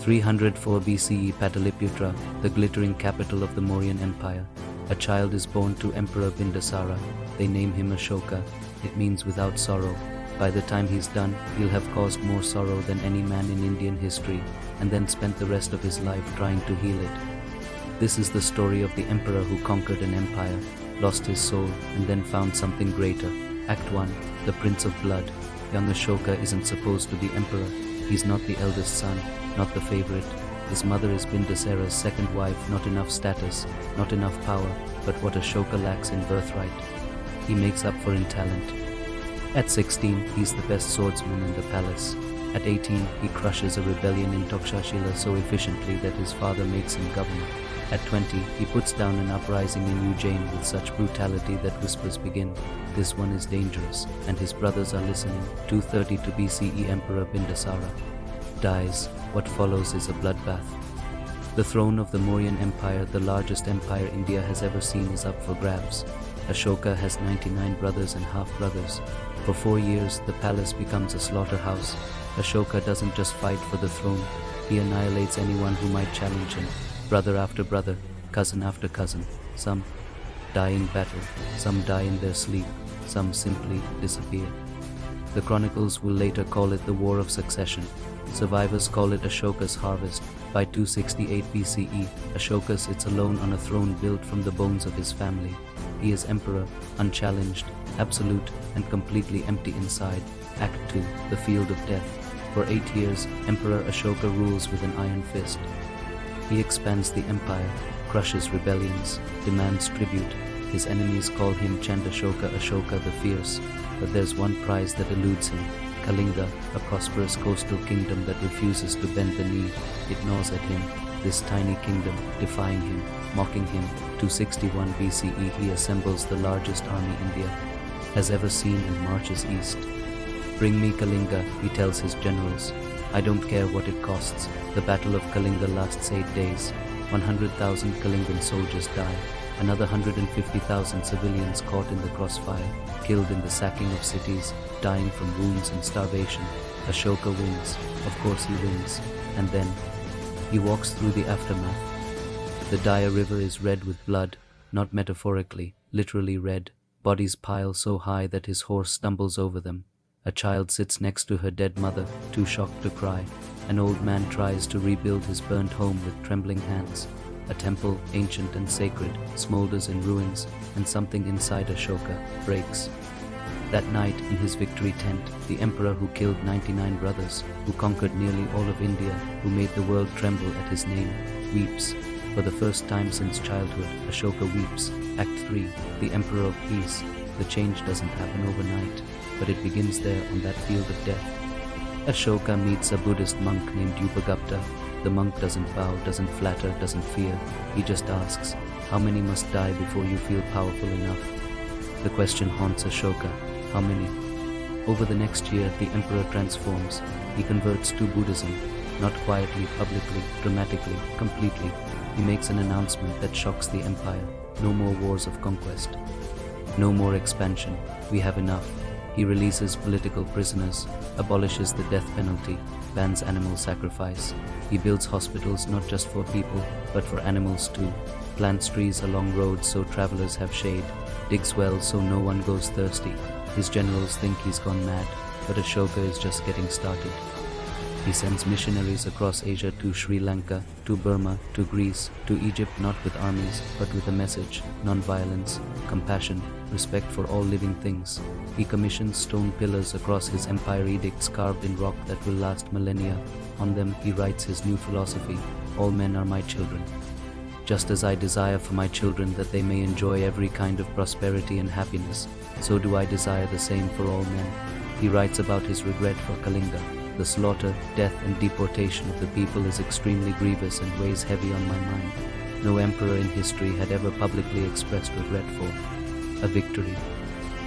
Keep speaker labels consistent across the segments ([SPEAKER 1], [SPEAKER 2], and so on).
[SPEAKER 1] 304 BCE, Pataliputra, the glittering capital of the Mauryan Empire. A child is born to Emperor Bindusara. They name him Ashoka. It means without sorrow. By the time he's done, he'll have caused more sorrow than any man in Indian history, and then spent the rest of his life trying to heal it. This is the story of the emperor who conquered an empire, lost his soul, and then found something greater. Act 1. The Prince of Blood. Young Ashoka isn't supposed to be emperor. He's not the eldest son, not the favorite. His mother is Bindusara's second wife. Not enough status, not enough power, but what Ashoka lacks in birthright, he makes up for in talent. At 16, he's the best swordsman in the palace. At 18, he crushes a rebellion in Takshashila so efficiently that his father makes him governor. At 20, he puts down an uprising in Ujjain with such brutality that whispers begin, "This one is dangerous," and his brothers are listening. 232 BCE, Emperor Bindusara dies. What follows is a bloodbath. The throne of the Mauryan Empire, the largest empire India has ever seen, is up for grabs. Ashoka has 99 brothers and half-brothers. For 4 years, the palace becomes a slaughterhouse. Ashoka doesn't just fight for the throne, he annihilates anyone who might challenge him. Brother after brother, cousin after cousin. Some die in battle, some die in their sleep, some simply disappear. The chronicles will later call it the War of Succession. Survivors call it Ashoka's harvest. By 268 BCE, Ashoka sits alone on a throne built from the bones of his family. He is emperor, unchallenged, absolute, and completely empty inside. Act 2. The Field of Death. For 8 years, Emperor Ashoka rules with an iron fist. He expands the empire, crushes rebellions, demands tribute. His enemies call him Chandashoka, Ashoka the Fierce. But there's one prize that eludes him. Kalinga, a prosperous coastal kingdom that refuses to bend the knee. It gnaws at him, this tiny kingdom, defying him, mocking him. 261 BCE, he assembles the largest army India has ever seen and marches east. "Bring me Kalinga," he tells his generals. "I don't care what it costs." The Battle of Kalinga lasts 8 days. 100,000 Kalingan soldiers die. Another 150,000 civilians caught in the crossfire, killed in the sacking of cities, dying from wounds and starvation. Ashoka wins. Of course he wins. And then, he walks through the aftermath. The Daya River is red with blood, not metaphorically, literally red. Bodies pile so high that his horse stumbles over them. A child sits next to her dead mother, too shocked to cry. An old man tries to rebuild his burnt home with trembling hands. A temple, ancient and sacred, smolders in ruins, and something inside Ashoka breaks. That night, in his victory tent, the emperor who killed 99 brothers, who conquered nearly all of India, who made the world tremble at his name, weeps. For the first time since childhood, Ashoka weeps. Act 3. The Emperor of Peace. The change doesn't happen overnight, but it begins there on that field of death. Ashoka meets a Buddhist monk named Upagupta. The monk doesn't bow, doesn't flatter, doesn't fear. He just asks, "How many must die before you feel powerful enough?" The question haunts Ashoka. How many? Over the next year, the emperor transforms. He converts to Buddhism, not quietly, publicly, dramatically, completely. He makes an announcement that shocks the empire. No more wars of conquest. No more expansion. We have enough. He releases political prisoners, abolishes the death penalty, bans animal sacrifice. He builds hospitals not just for people, but for animals too. Plants trees along roads so travelers have shade. Digs wells so no one goes thirsty. His generals think he's gone mad, but Ashoka is just getting started. He sends missionaries across Asia to Sri Lanka, to Burma, to Greece, to Egypt, not with armies, but with a message: non-violence, compassion, respect for all living things. He commissions stone pillars across his empire, edicts carved in rock that will last millennia. On them he writes his new philosophy: all men are my children. Just as I desire for my children that they may enjoy every kind of prosperity and happiness, so do I desire the same for all men. He writes about his regret for Kalinga. The slaughter, death and deportation of the people is extremely grievous and weighs heavy on my mind. No emperor in history had ever publicly expressed regret for a victory.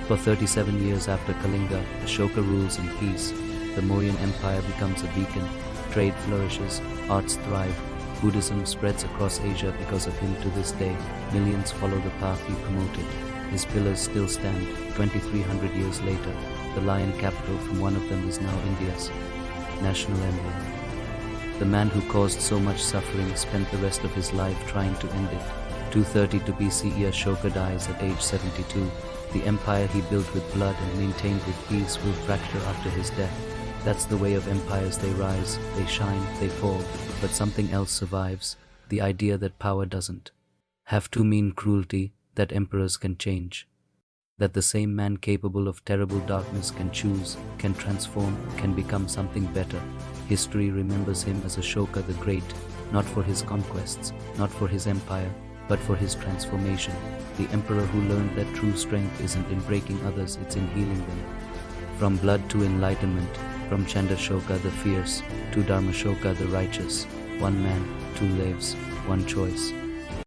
[SPEAKER 1] For 37 years after Kalinga, Ashoka rules in peace. The Mauryan Empire becomes a beacon. Trade flourishes, arts thrive. Buddhism spreads across Asia because of him to this day. Millions follow the path he promoted. His pillars still stand, 2,300 years later. The lion capital from one of them is now India's national emblem. The man who caused so much suffering spent the rest of his life trying to end it. 232 BCE, Ashoka dies at age 72. The empire he built with blood and maintained with peace will fracture after his death. That's the way of empires. They rise, they shine, they fall, but something else survives, the idea that power doesn't have to mean cruelty, that emperors can change, that the same man capable of terrible darkness can choose, can transform, can become something better. History remembers him as Ashoka the Great, not for his conquests, not for his empire, but for his transformation, the emperor who learned that true strength isn't in breaking others, it's in healing them. From blood to enlightenment, from Chandrashoka the fierce to Dharmashoka the righteous, one man, two lives, one choice.